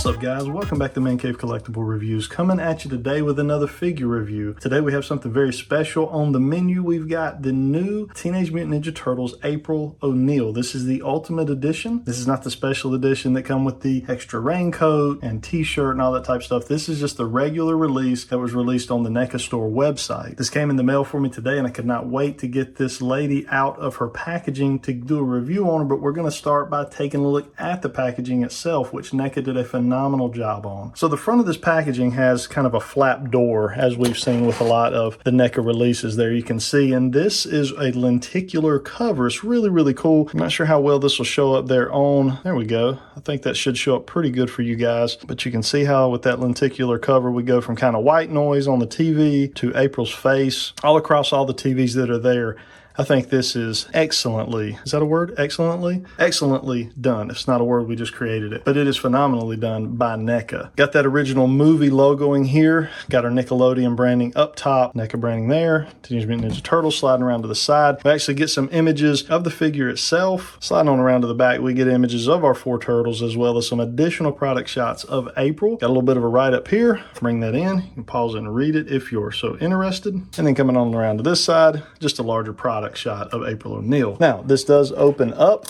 What's up guys, welcome back to ManCave Collectible Reviews, coming at you today with another figure review. Today we have something very special on the menu. We've got the new Teenage Mutant Ninja Turtles April O'Neil. This is the Ultimate Edition. This is not the special edition that come with the extra raincoat and t-shirt and all that type of stuff. This is just the regular release that was released on the Neca store website. This came in the mail for me today and I could not wait to get this lady out of her packaging to do a review on her, but we're going to start by taking a look at the packaging itself, which Neca did a phenomenal job on. So the front of this packaging has kind of a flap door, as we've seen with a lot of the Neca releases there, you can see, and this is a lenticular cover. It's really cool. I'm not sure how well this will show up there we go. I think that should show up pretty good for you guys, but you can see how with that lenticular cover we go from kind of white noise on the TV to April's face all across all the TVs that are there. I think this is excellently, is that a word? Excellently done. It's not a word, we just created it, but it is phenomenally done by Neca. Got that original movie logoing here. Got our Nickelodeon branding up top, Neca branding there, Teenage Mutant Ninja Turtles sliding around to the side. We actually get some images of the figure itself. Sliding on around to the back, we get images of our four turtles as well as some additional product shots of April. Got a little bit of a write-up here. Bring that in. You can pause it and read it if you're so interested. And then coming on around to this side, just a larger product shot of April O'Neil. Now, this does open up,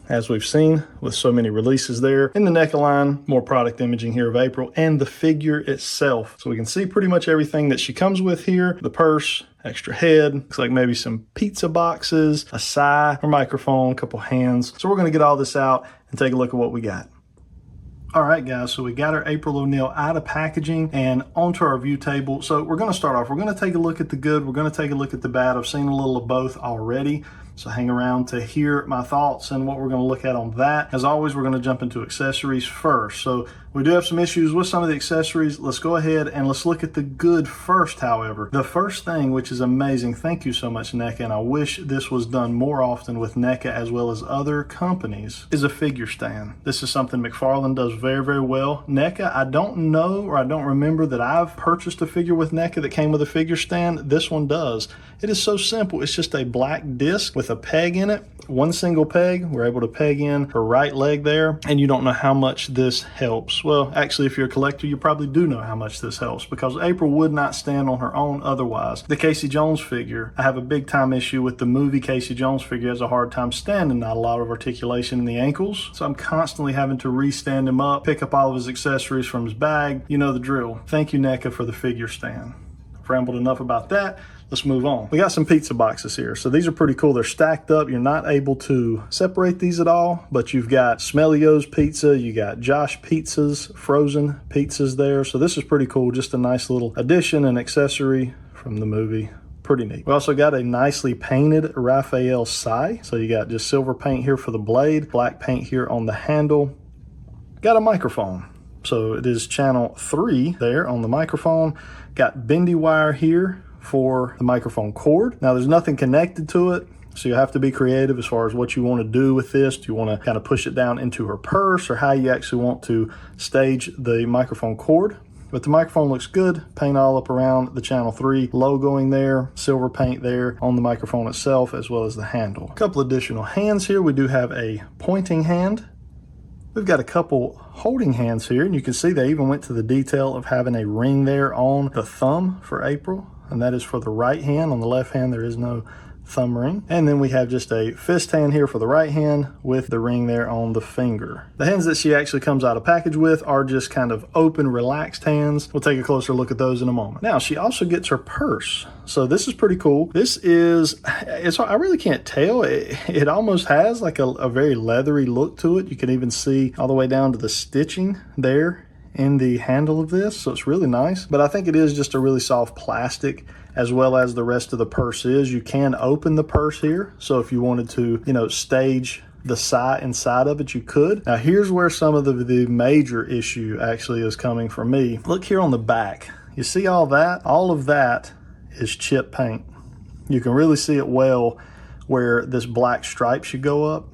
as we've seen with so many releases there. In the Neca line, more product imaging here of April and the figure itself. So we can see pretty much everything that she comes with here. The purse, extra head, looks like maybe some pizza boxes, a sigh, a microphone, a couple hands. So we're going to get all this out and take a look at what we got. All right, guys, so we got our April O'Neil out of packaging and onto our view table. So we're going to start off. We're going to take a look at the good. We're going to take a look at the bad. I've seen a little of both already. So hang around to hear my thoughts and what we're going to look at on that. As always, we're going to jump into accessories first. So we do have some issues with some of the accessories. Let's go ahead and let's look at the good first, however. The first thing, which is amazing, thank you so much, Neca, and I wish this was done more often with Neca as well as other companies, is a figure stand. This is something McFarlane does very well. Neca, I don't know or I don't remember that I've purchased a figure with Neca that came with a figure stand. This one does. It is so simple. It's just a black disc with a peg in it, one single peg. We're able to peg in her right leg there, and you don't know how much this helps. Well, actually, if you're a collector, you probably do know how much this helps, because April would not stand on her own otherwise. The Casey Jones figure, I have a big time issue with the movie Casey Jones figure. Has a hard time standing, not a lot of articulation in the ankles, so I'm constantly having to re-stand him up, pick up all of his accessories from his bag. You know the drill. Thank you, Neca, for the figure stand. I've rambled enough about that. Let's move on. We got some pizza boxes here. So these are pretty cool. They're stacked up. You're not able to separate these at all, but you've got Smellio's Pizza. You got Josh Pizza's frozen pizzas there. So this is pretty cool. Just a nice little addition and accessory from the movie. Pretty neat. We also got a nicely painted Raphael Sai. So you got just silver paint here for the blade, black paint here on the handle. Got a microphone. So it is channel 3 there on the microphone. Got bendy wire here for the microphone cord. Now there's nothing connected to it, so you have to be creative as far as what you want to do with this. Do you want to kind of push it down into her purse, or how you actually want to stage the microphone cord? But the microphone looks good. Paint all up around the channel 3 logoing there, silver paint there on the microphone itself as well as the handle. A couple additional hands here. We do have a pointing hand. We've got a couple holding hands here, and you can see they even went to the detail of having a ring there on the thumb for April, and that is for the right hand. On the left hand, there is no thumb ring. And then we have just a fist hand here for the right hand with the ring there on the finger. The hands that she actually comes out of package with are just kind of open, relaxed hands. We'll take a closer look at those in a moment. Now, she also gets her purse. So this is pretty cool. This is, I really can't tell. It almost has like a very leathery look to it. You can even see all the way down to the stitching there in the handle of this, so it's really nice. But I think it is just a really soft plastic, as well as the rest of the purse is. You can open the purse here, so if you wanted to, stage the side inside of it, you could. Now here's where some of the major issue actually is coming for me. Look here on the back. You see all that? All of that is chip paint. You can really see it well where this black stripe should go up.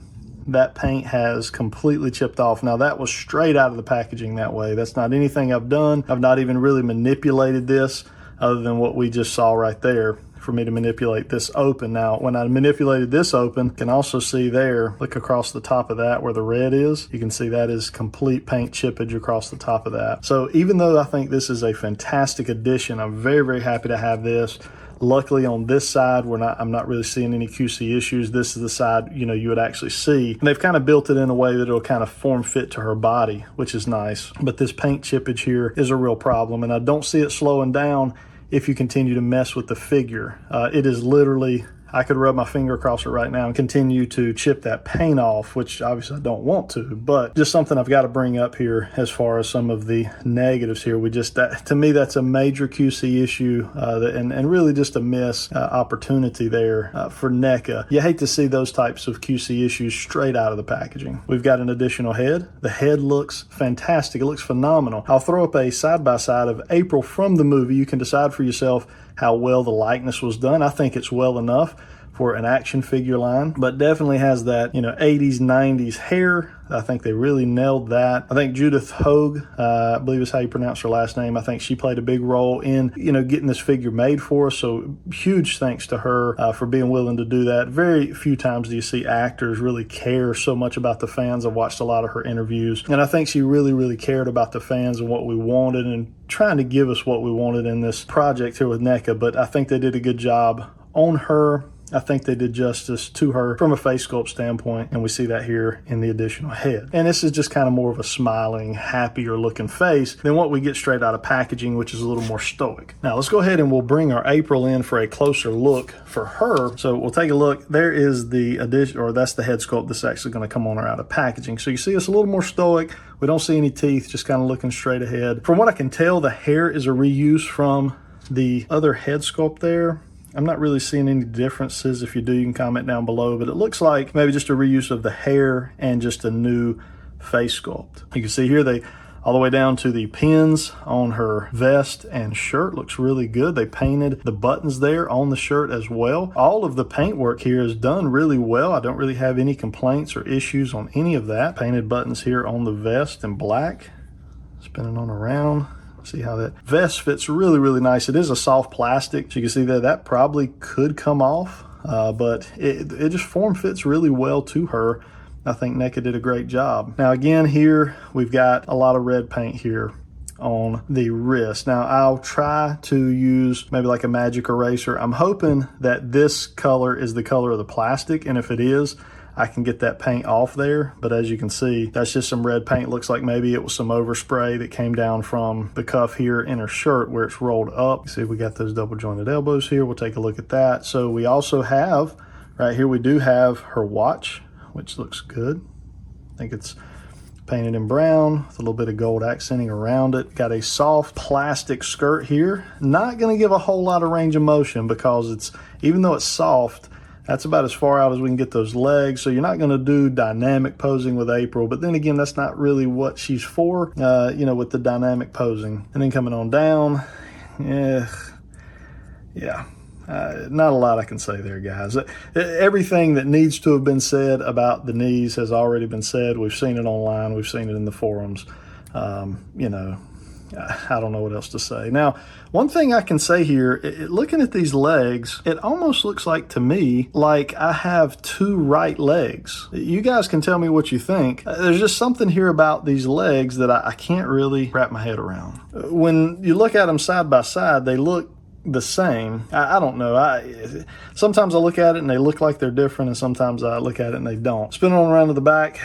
That paint has completely chipped off. Now that was straight out of the packaging that way. That's not anything I've done. I've not even really manipulated this other than what we just saw right there. for me to manipulate this open. Now, when I manipulated this open, you can also see there, look across the top of that where the red is. You can see that is complete paint chippage across the top of that. So even though I think this is a fantastic addition, I'm very, very happy to have this. Luckily on this side, I'm not really seeing any QC issues. This is the side, you know, you would actually see. And they've kind of built it in a way that it'll kind of form fit to her body, which is nice. But this paint chippage here is a real problem, and I don't see it slowing down if you continue to mess with the figure. It is literally, I could rub my finger across it right now and continue to chip that paint off, which obviously I don't want to, but just something I've got to bring up here as far as some of the negatives here. To me, that's a major QC issue and really just a missed opportunity there for Neca. You hate to see those types of QC issues straight out of the packaging. We've got an additional head. The head looks fantastic. It looks phenomenal. I'll throw up a side-by-side of April from the movie. You can decide for yourself how well the likeness was done. I think it's well enough for an action figure line, but definitely has that, you know, 80s, 90s hair. I think they really nailed that. I think Judith Hogue, I believe is how you pronounce her last name. I think she played a big role in, you know, getting this figure made for us. So huge thanks to her for being willing to do that. Very few times do you see actors really care so much about the fans. I've watched a lot of her interviews, and I think she really, really cared about the fans and what we wanted and trying to give us what we wanted in this project here with Neca. But I think they did a good job on her. I think they did justice to her from a face sculpt standpoint, and we see that here in the additional head. And this is just kind of more of a smiling, happier looking face than what we get straight out of packaging, which is a little more stoic. Now let's go ahead and we'll bring our April in for a closer look for her. So we'll take a look. There is the addition, or that's the head sculpt that's actually going to come on her out of packaging. So you see it's a little more stoic. We don't see any teeth, just kind of looking straight ahead. From what I can tell, the hair is a reuse from the other head sculpt there. I'm not really seeing any differences. If you do, you can comment down below, but it looks like maybe just a reuse of the hair and just a new face sculpt. You can see here they all the way down to the pins on her vest and shirt. Looks really good. They painted the buttons there on the shirt as well. All of the paint work here is done really well. I don't really have any complaints or issues on any of that. Painted buttons here on the vest in black. Spinning on around. See how that vest fits really, really nice. It is a soft plastic. So you can see that probably could come off, but it just form fits really well to her. I think Neca did a great job. Now again, here we've got a lot of red paint here on the wrist. Now I'll try to use maybe like a magic eraser. I'm hoping that this color is the color of the plastic, and if it is, I can get that paint off there. But as you can see, that's just some red paint. Looks like maybe it was some overspray that came down from the cuff here in her shirt where it's rolled up. See, we got those double jointed elbows here. We'll take a look at that. So we also have, right here, we do have her watch, which looks good. I think it's painted in brown with a little bit of gold accenting around it. Got a soft plastic skirt here. Not gonna give a whole lot of range of motion because it's, even though it's soft, that's about as far out as we can get those legs. So you're not going to do dynamic posing with April, but then again, that's not really what she's for, you know, with the dynamic posing. And then coming on down, yeah, not a lot I can say there, guys. Everything that needs to have been said about the knees has already been said. We've seen it online. We've seen it in the forums. You know, I don't know what else to say. Now, one thing I can say here, looking at these legs, it almost looks like to me like I have two right legs. You guys can tell me what you think. There's just something here about these legs that I can't really wrap my head around. When you look at them side by side, they look the same. I don't know. Sometimes I look at it and they look like they're different, and sometimes I look at it and they don't. Spinning on around to the back,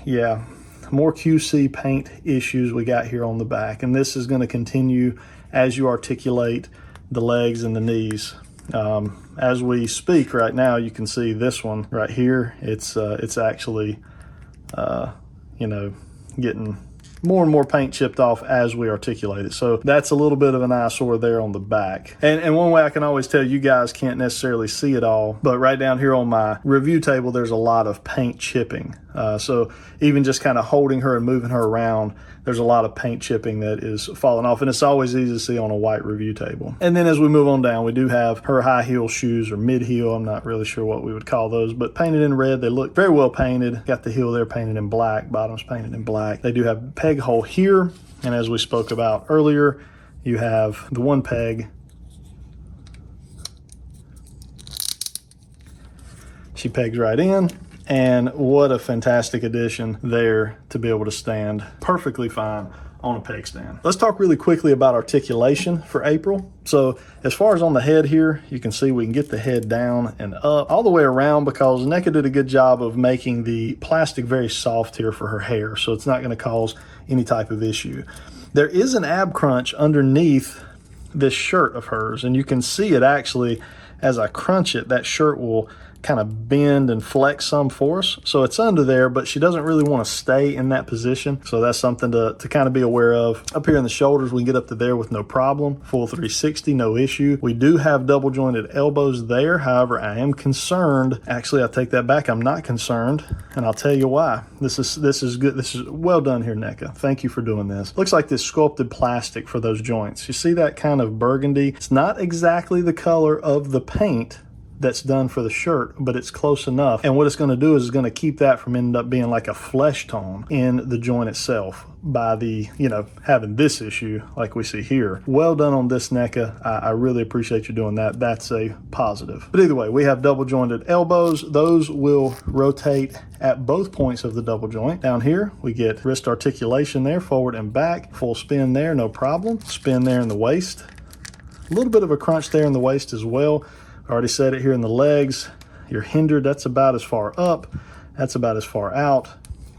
yeah. More QC paint issues we got here on the back, and this is going to continue as you articulate the legs and the knees. As we speak right now, you can see this one right here. It's actually, you know, getting more and more paint chipped off as we articulate it. So that's a little bit of an eyesore there on the back. And one way I can always tell, you guys can't necessarily see it all, but right down here on my review table, there's a lot of paint chipping. So even just kind of holding her and moving her around, there's a lot of paint chipping that is falling off, and it's always easy to see on a white review table. And then as we move on down, we do have her high heel shoes, or mid heel. I'm not really sure what we would call those, but painted in red. They look very well painted. Got the heel there painted in black, bottoms painted in black. They do have peg hole here, and as we spoke about earlier, you have the one peg She pegs right in. And what a fantastic addition there to be able to stand perfectly fine on a peg stand. Let's talk really quickly about articulation for April. So as far as on the head here, you can see we can get the head down and up all the way around because Neca did a good job of making the plastic very soft here for her hair. So it's not going to cause any type of issue. There is an ab crunch underneath this shirt of hers, and you can see it actually as I crunch it, that shirt will kind of bend and flex some force. So it's under there, but she doesn't really want to stay in that position. So that's something to kind of be aware of. Up here in the shoulders, we can get up to there with no problem. Full 360, no issue. We do have double jointed elbows there. However, I am concerned. Actually, I take that back. I'm not concerned, and I'll tell you why. This is good. This is well done here, Neca. Thank you for doing this. Looks like this sculpted plastic for those joints. You see that kind of burgundy? It's not exactly the color of the paint that's done for the shirt, but it's close enough. And what it's going to do is it's going to keep that from ending up being like a flesh tone in the joint itself by the, having this issue like we see here. Well done on this, Neca. I really appreciate you doing that. That's a positive. But either way, we have double jointed elbows. Those will rotate at both points of the double joint. Down here, we get wrist articulation there, forward and back. Full spin there, no problem. Spin there in the waist. A little bit of a crunch there in the waist as well. I already said it here in the legs. You're hindered, that's about as far up. That's about as far out.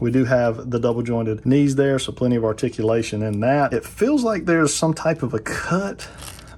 We do have the double jointed knees there, so plenty of articulation in that. It feels like there's some type of a cut.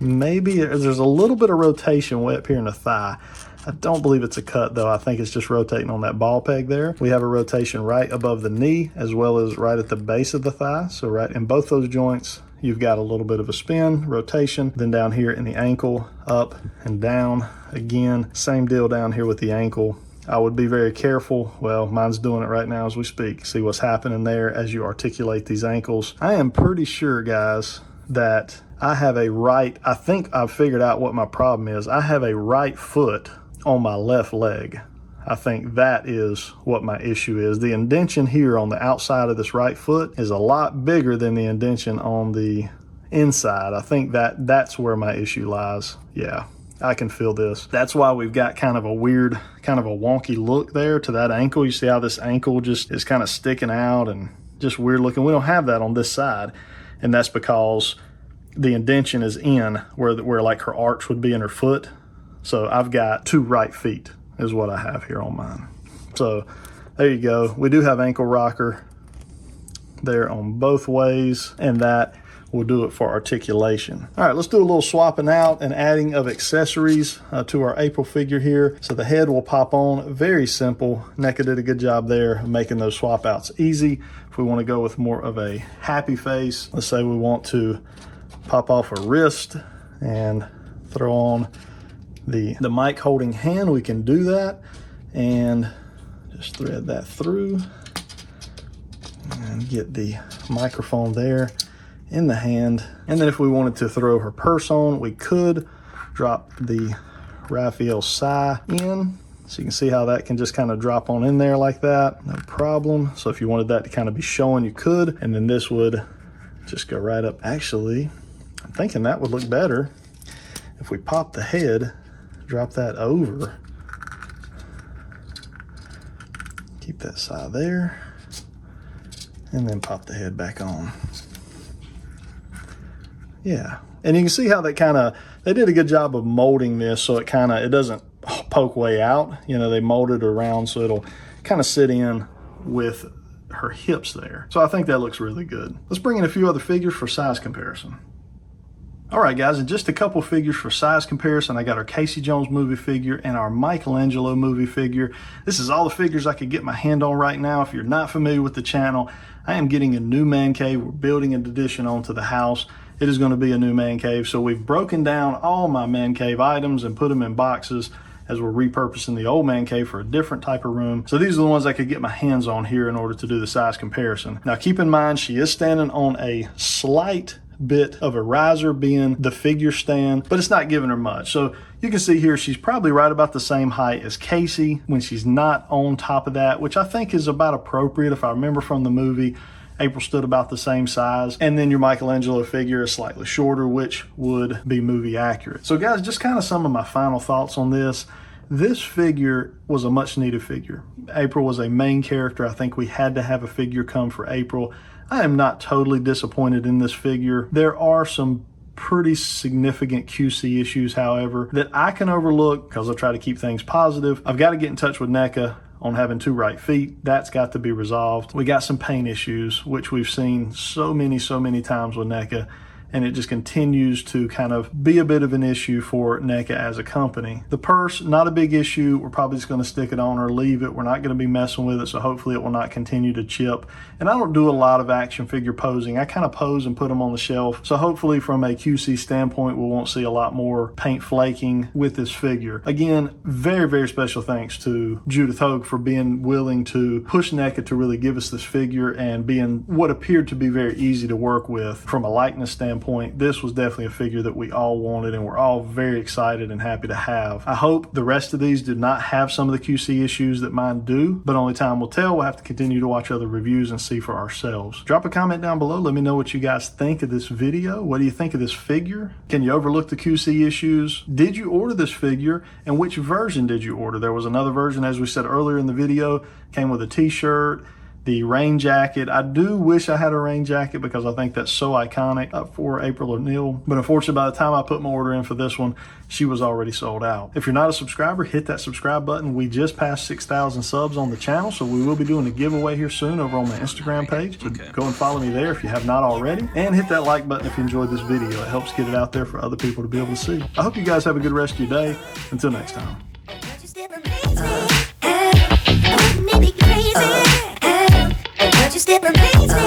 Maybe there's a little bit of rotation way up here in the thigh. I don't believe it's a cut though. I think it's just rotating on that ball peg there. We have a rotation right above the knee as well as right at the base of the thigh. So right in both those joints, you've got a little bit of a spin, rotation. Then down here in the ankle, up and down. Again, same deal down here with the ankle. I would be very careful. Well, mine's doing it right now as we speak. See what's happening there as you articulate these ankles. I am pretty sure, guys, that I have I think I've figured out what my problem is. I have a right foot on my left leg. I think that is what my issue is. The indention here on the outside of this right foot is a lot bigger than the indention on the inside. I think that's where my issue lies. Yeah, I can feel this. That's why we've got kind of a weird, kind of a wonky look there to that ankle. You see how this ankle just is kind of sticking out and just weird looking. We don't have that on this side, and that's because the indention is in where like her arch would be in her foot. So I've got two right feet is what I have here on mine. So there you go. We do have ankle rocker there on both ways, and that will do it for articulation. All right, let's do a little swapping out and adding of accessories to our April figure here. So the head will pop on, very simple. Neca did a good job there of making those swap outs easy. If we want to go with more of a happy face, let's say we want to pop off a wrist and throw on the mic holding hand, we can do that and just thread that through and get the microphone there in the hand. And then if we wanted to throw her purse on, we could drop the Raphael Sai in. So you can see how that can just kind of drop on in there like that, no problem. So if you wanted that to kind of be showing, you could, and then this would just go right up. Actually, I'm thinking that would look better if we pop the head, drop that over, keep that side there, and then pop the head back on. Yeah, and you can see how they did a good job of molding this so it doesn't poke way out. They molded it around so it'll kind of sit in with her hips there. So I think that looks really good. Let's bring in a few other figures for size comparison. All right, guys, and just a couple figures for size comparison. I got our Casey Jones movie figure and our Michelangelo movie figure. This is all the figures I could get my hand on right now. If you're not familiar with the channel, I am getting a new man cave. We're building an addition onto the house. It is going to be a new man cave. So we've broken down all my man cave items and put them in boxes as we're repurposing the old man cave for a different type of room. So these are the ones I could get my hands on here in order to do the size comparison. Now keep in mind, she is standing on a slight bit of a riser being the figure stand, but it's not giving her much. So you can see here, she's probably right about the same height as Casey when she's not on top of that, which I think is about appropriate. If I remember from the movie, April stood about the same size. And then your Michelangelo figure is slightly shorter, which would be movie accurate. So guys, just kind of some of my final thoughts on this. This figure was a much needed figure. April was a main character. I think we had to have a figure come for April. I am not totally disappointed in this figure. There are some pretty significant QC issues, however, that I can overlook because I try to keep things positive. I've got to get in touch with Neca on having 2 right feet. That's got to be resolved. We got some paint issues, which we've seen so many times with Neca, and it just continues to kind of be a bit of an issue for Neca as a company. The purse, not a big issue. We're probably just going to stick it on or leave it. We're not going to be messing with it, so hopefully it will not continue to chip. And I don't do a lot of action figure posing. I kind of pose and put them on the shelf. So hopefully from a QC standpoint, we won't see a lot more paint flaking with this figure. Again, very special thanks to Judith Hogue for being willing to push Neca to really give us this figure and being what appeared to be very easy to work with from a likeness standpoint. This was definitely a figure that we all wanted and we're all very excited and happy to have. I hope the rest of these do not have some of the QC issues that mine do, but only time will tell. We'll have to continue to watch other reviews and see for ourselves. Drop a comment down below. Let me know what you guys think of this video. What do you think of this figure? Can you overlook the QC issues? Did you order this figure, and which version did you order? There was another version, as we said earlier in the video, came with a t-shirt, the rain jacket. I do wish I had a rain jacket because I think that's so iconic for April O'Neil. But unfortunately, by the time I put my order in for this one, she was already sold out. If you're not a subscriber, hit that subscribe button. We just passed 6,000 subs on the channel, so we will be doing a giveaway here soon over on my Instagram page. So go and follow me there if you have not already. And hit that like button if you enjoyed this video. It helps get it out there for other people to be able to see. I hope you guys have a good rest of your day. Until next time. Just did amaze me. Wouldn't it be crazy? Just did amaze me.